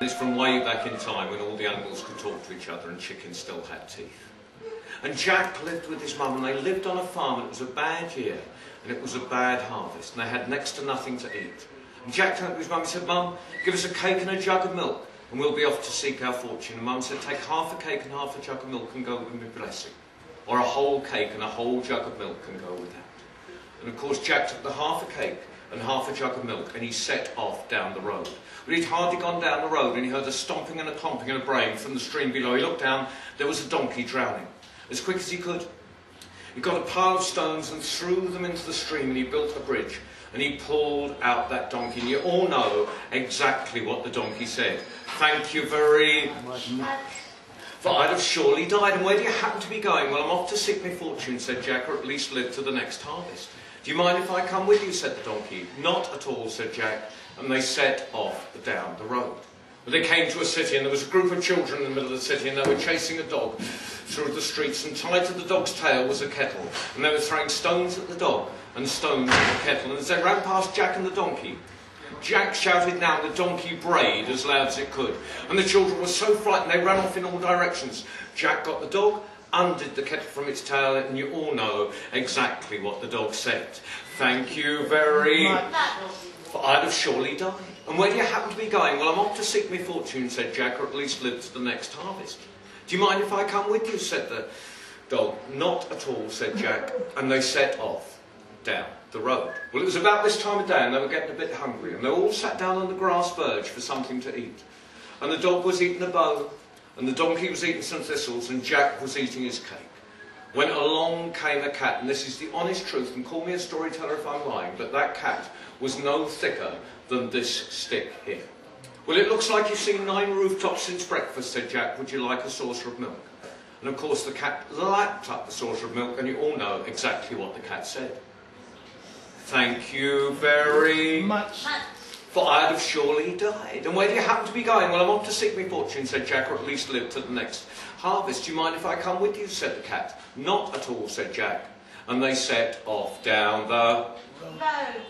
It's from way back in time when all the animals could talk to each other and chickens still had teeth. And Jack lived with his mum, and they lived on a farm, and it was a bad year, and it was a bad harvest, and they had next to nothing to eat. And Jack turned to his mum and said, "Mum, give us a cake and a jug of milk, and we'll be off to seek our fortune." And Mum said, "Take half a cake and half a jug of milk and go with me blessing. Or a whole cake and a whole jug of milk and go with that." And of course Jack took the half a cake and half a jug of milk, and he set off down the road. But he'd hardly gone down the road, and he heard a stomping and a clomping and a braying from the stream below. He looked down, there was a donkey drowning. As quick as he could, he got a pile of stones and threw them into the stream, and he built a bridge, and he pulled out that donkey. And you all know exactly what the donkey said. "Thank you very much, for I'd have surely died." "And where do you happen to be going?" "Well, I'm off to seek my fortune," said Jack, "or at least live to the next harvest." "Do you mind if I come with you?" said the donkey. "Not at all," said Jack, and they set off down the road. But they came to a city, and there was a group of children in the middle of the city, and they were chasing a dog through the streets, and tied to the dog's tail was a kettle, and they were throwing stones at the dog and stones at the kettle. And as they ran past Jack and the donkey, Jack shouted now, the donkey brayed as loud as it could, and the children were so frightened they ran off in all directions. Jack got the dog, undid the kettle from its tail, and you all know exactly what the dog said. "Thank you very much, for I'd have surely died." "And where do you happen to be going?" "Well, I'm off to seek my fortune," said Jack, "or at least live to the next harvest." "Do you mind if I come with you?" said the dog. "Not at all," said Jack, and they set off down the road. Well, it was about this time of day, and they were getting a bit hungry, and they all sat down on the grass verge for something to eat. And the dog was eating a bone, and the donkey was eating some thistles, and Jack was eating his cake, when along came a cat. And this is the honest truth, and call me a storyteller if I'm lying, but that cat was no thicker than this stick here. "Well, it looks like you've seen 9 rooftops since breakfast," said Jack. "Would you like a saucer of milk?" And of course the cat lapped up the saucer of milk, and you all know exactly what the cat said. "Thank you very much, for I'd have surely died." "And where do you happen to be going?" "Well, I'm off to seek my fortune," said Jack, "or at least live to the next harvest." "Do you mind if I come with you?" said the cat. "Not at all," said Jack, and they set off down the road.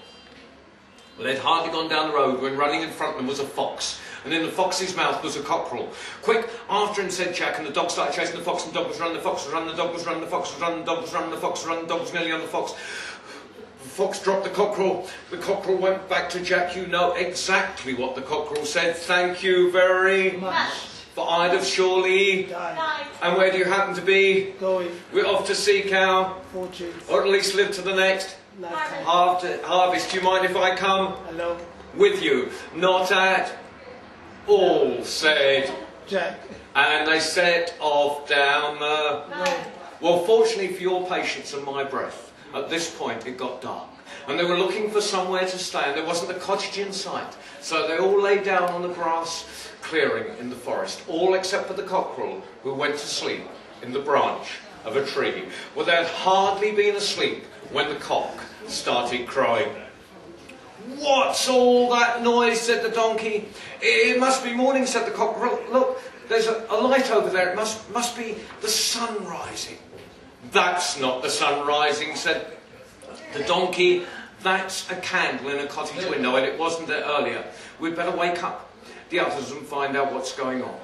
Well, they'd hardly gone down the road when running in front of them was a fox, and in the fox's mouth was a cockerel. "Quick, after him," said Jack, and the dog started chasing the fox, and the dog was running, the fox was running, the dog was running, the fox was running, the dog was running, the fox was running, the dog was nearly on the fox. The fox dropped the cockerel went back to Jack. You know exactly what the cockerel said. "Thank you very much, for I'd have surely died." "And where do you happen to be?" "Going. "We're off to seek our Fortune. or at least live to the next harvest. Do you mind if I come Hello. with you?" "Not at all," said Jack. and they set off down the road. Well, fortunately for your patience and my breath, at this point it got dark, and they were looking for somewhere to stay, and there wasn't a cottage in sight. So they all lay down on the grass clearing in the forest, all except for the cockerel, who went to sleep in the branch of a tree. Well, they had hardly been asleep when the cock started crowing. "What's all that noise?" said the donkey. "It must be morning," said the cockerel. "Look, there's a light over there. It must be the sun rising." "That's not the sun rising," said the donkey. "That's a candle in a cottage window, and it wasn't there earlier. We'd better wake up the others and find out what's going on."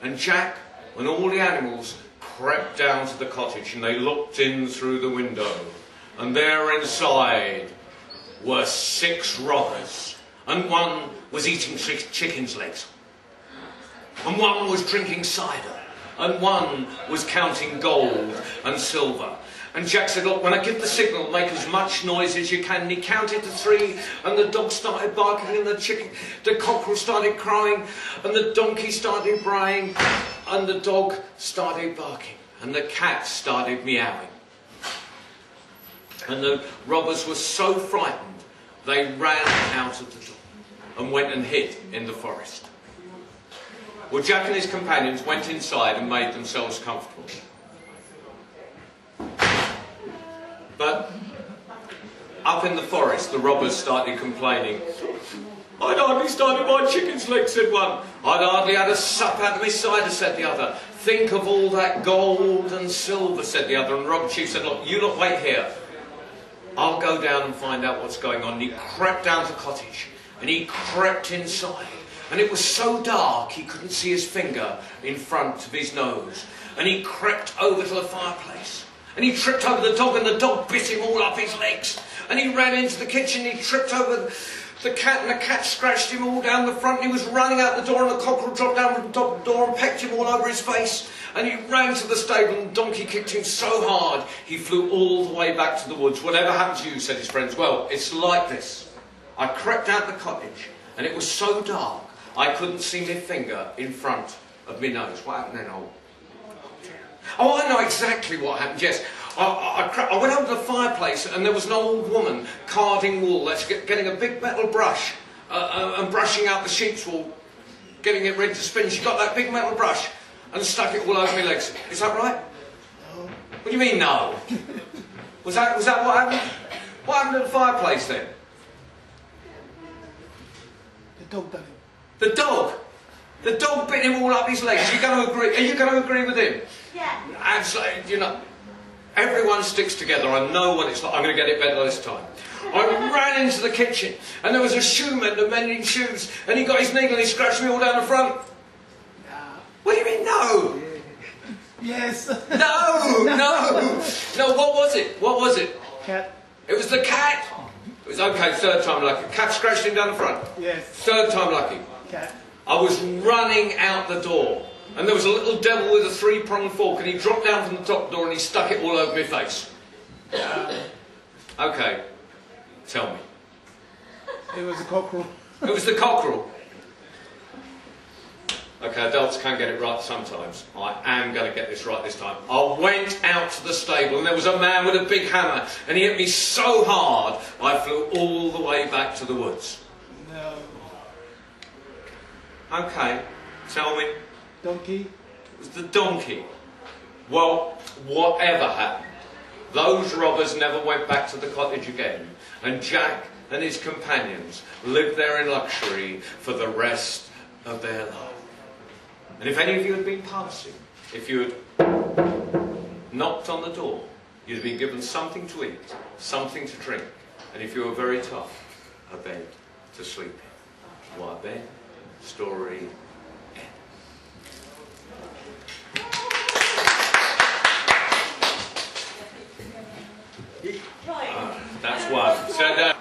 And Jack and all the animals crept down to the cottage, and they looked in through the window, and there inside were 6 robbers, and one was eating 6 chickens' legs, and one was drinking cider, and one was counting gold and silver. And Jack said, "Look, when I give the signal, make as much noise as you can." And he counted to 3, and the dog started barking, and the cockerel started crowing, and the donkey started braying, and the dog started barking, and the cat started meowing. And the robbers were so frightened, they ran out of the door and went and hid in the forest. Well, Jack and his companions went inside and made themselves comfortable. But up in the forest, the robbers started complaining. "I'd hardly started my chicken's legs," said one. "I'd hardly had a sup out of my cider," said the other. "Think of all that gold and silver," said the other. And the robber chief said, "Look, you lot wait here. I'll go down and find out what's going on." And he crept down to the cottage, and he crept inside, And it was so dark he couldn't see his finger in front of his nose. And he crept over to the fireplace. And he tripped over the dog, and the dog bit him all up his legs. And he ran into the kitchen, he tripped over the cat, and the cat scratched him all down the front. And he was running out the door, and the cockerel dropped down from the top of the door and pecked him all over his face. And he ran to the stable, and the donkey kicked him so hard, he flew all the way back to the woods. Whatever happened to you, said his friends. Well, it's like this. I crept out the cottage, and it was so dark, I couldn't see my finger in front of my nose. What happened then, old? Oh, I know exactly what happened, yes. I went over to the fireplace, and there was an old woman carding wool. That's getting a big metal brush and brushing out the sheep's wool, getting it ready to spin. She got that big metal brush and stuck it all over my legs. Is that right? No. What do you mean, no? Was that what happened? What happened to the fireplace then? The dog done it. The dog? The dog bit him all up his legs. Are you going to agree with him? Yeah. Absolutely, you know. Everyone sticks together. I know what it's like. I'm going to get it better this time. I ran into the kitchen, and there was a shoemender mending shoes, and he got his needle and he scratched me all down the front. No. What do you mean, no? Yes. No, what was it? What was it? Cat. It was the cat. It was okay, third time lucky. Cat scratched him down the front. Yes. Third time lucky. Cat. I was running out the door, and there was a little devil with a three-pronged fork, and he dropped down from the top door and he stuck it all over my face. Okay, tell me. It was a cockerel. It was the cockerel. Okay, adults can get it right sometimes. I am going to get this right this time. I went out to the stable, and there was a man with a big hammer, and he hit me so hard, I flew all the way back to the woods. No. Okay, tell me. Donkey. It was the donkey. Well, whatever happened, those robbers never went back to the cottage again, and Jack and his companions lived there in luxury for the rest of their life. And if any of you had been passing, if you had knocked on the door, you'd have been given something to eat, something to drink, and if you were very tough, a bed to sleep in. Why bed? Story end. Right. That's one. Stand down.